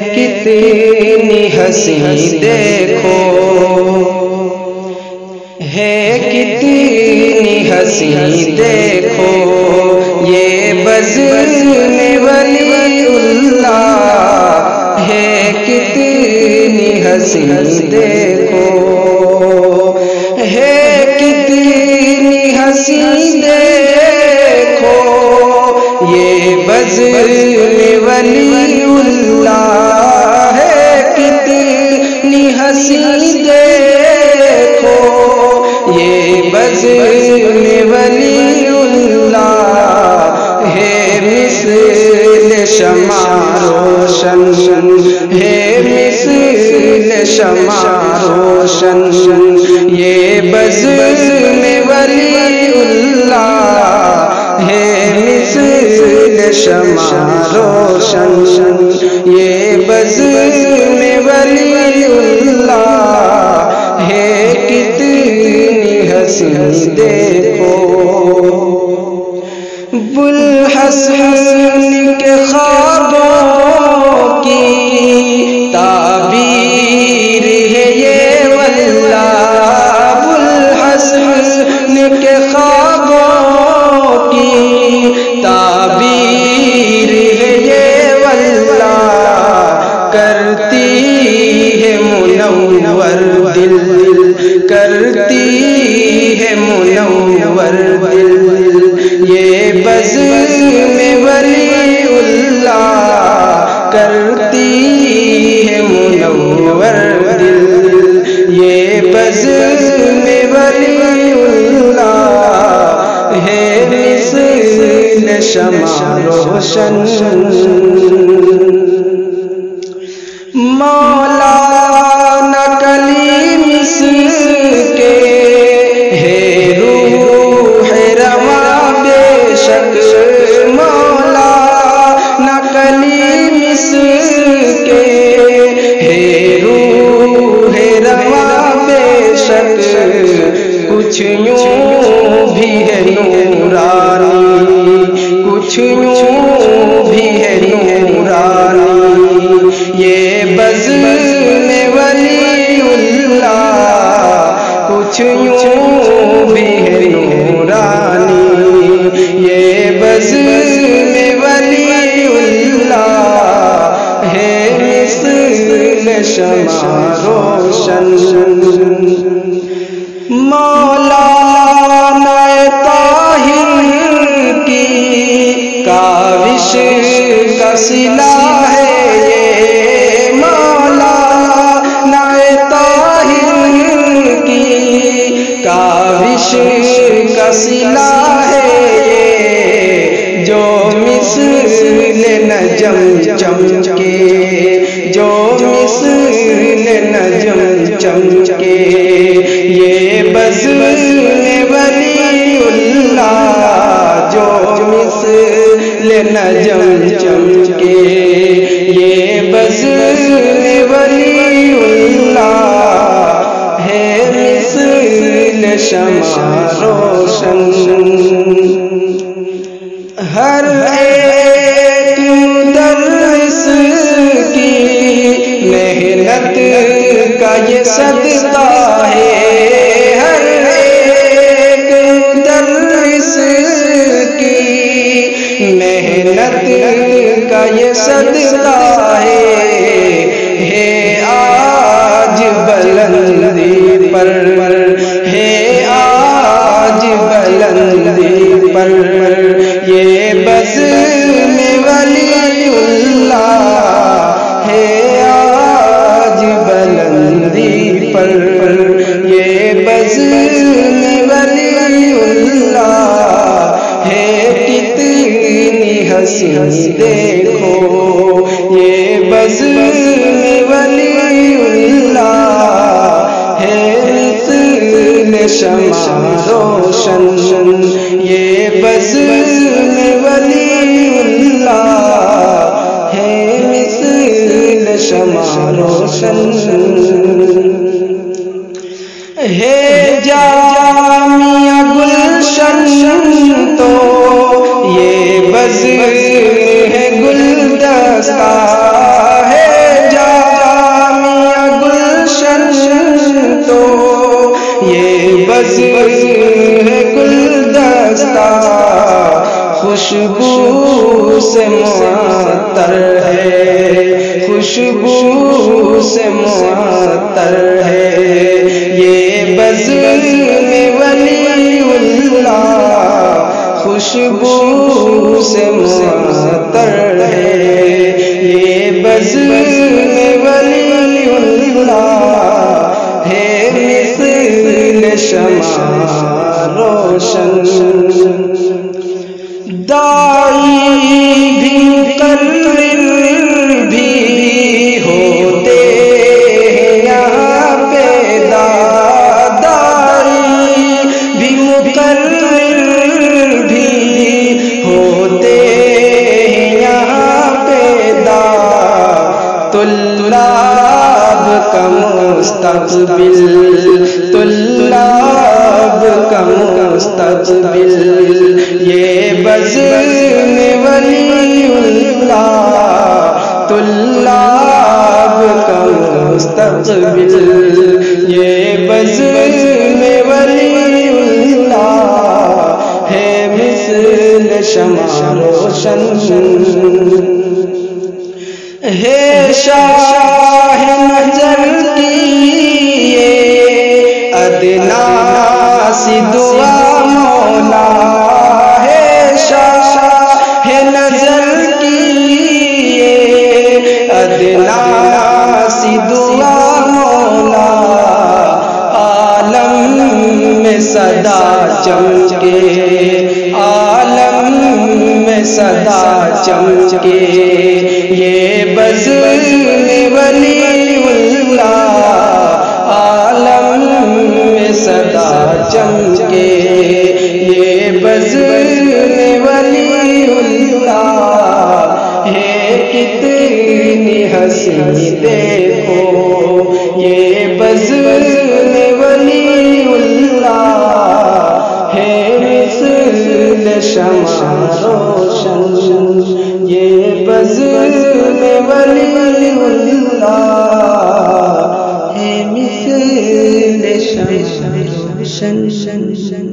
کتنی حسین دیکھو ہے کتنی حسین دیکھو یہ بزم ولی اللہ ہے کتنی حسین دیکھو ہے کتنی حسین دیکھو یہ بزم ولی اللہ ہے کتنی حسین دیکھو یہ بزم ولی اللہ ہے مثل شمع روشن ہے مثل شمع روشن یہ بزم ولی اللہ ہے مثل شمع روشن یہ بزم ولی اللہ ہے کتنی حسین دیکھو بوالحسن کے خوابوں کی تعبیر ہے یہ واللہ بوالحسن کے خوابوں کی تعبیر ہے یہ واللہ کرتی ہے منور دل کرتی ہے منور دل یہ بزم ولی اللہ کرتی ہے منور دل یہ بزم ولی اللہ ہے مثل شمع روشن مولانا کلیم کے ہے روح رواں بے شک مولانا کلیم کے ہے روح رواں بے شک کچھ یوں بھی ہے نورانی کچھ یوں بھی ہے نورانی یہ بزم ولی اللہ کچھ یوں بھی ہے نورانی یہ بزم ولی اللہ ہے مثل شمع روشن مولانا طاہر کی کاوش کا صلہ ہے یہ مولانا طاہر کی کاوش کا صلہ ہے یہ جو مثل نجم چمکے جو مثل نجم چمکے یہ بزم ولی اللہ جو مثل نجم چمکے یہ بزم ولی اللہ ہے مثل شمع روشن ہر ایک مدرس کی محنت کا یہ صدقہ ہے ہر ایک مدرس کی محنت کا یہ صدقہ ہے آج بلندی پر ہے آج بلندی پر یہ بزم ولی اللہ ہے آج بلندی پر یہ بزم ولی اللہ ہے کتنی حسین دیکھو یہ بزم ولی اللہ ہے مثل شمع روشن یہ بزم ولی اللہ ہے مثل شمع روشن ہے جامعہ گلشن تو یہ بزم ہے گلدستہ ہے خوشبو سے معطر ہے، خوشبو سے معطر ہے، یہ بزم ولی اللہ خوشبو سے معطر ہے، یہ بزم ولی اللہ ہے مثل شمع روشن۔ داعی بھی مقرر بھی ہوتے ہیں یہاں پیدا، داعی بھی مقرر بھی ہوتے ہیں یہاں پیدا، طلاب کا مستقبل، طلاب کا مستقبل، یہ بزم ولی اللہ طلاب کا مستقبل، یہ بزم ولی اللہ ہے مثل شمع روشن، ہے شاہ نجر کی یہ ادنا سی دعا مولا، ہے شاہ نجر کی یہ ادنا سی دعا مولا، عالم میں صدا چمکے، عالم میں صدا چمکے، یہ بزم ولی اللہ عالم میں صدا چمکے، یہ بزم ولی اللہ ہے کتنی حسین دیکھو، یہ بزم ولی اللہ ہے مثل شمع روشن، یہ بزم ولی اللہ ہے مثل شمع روشن۔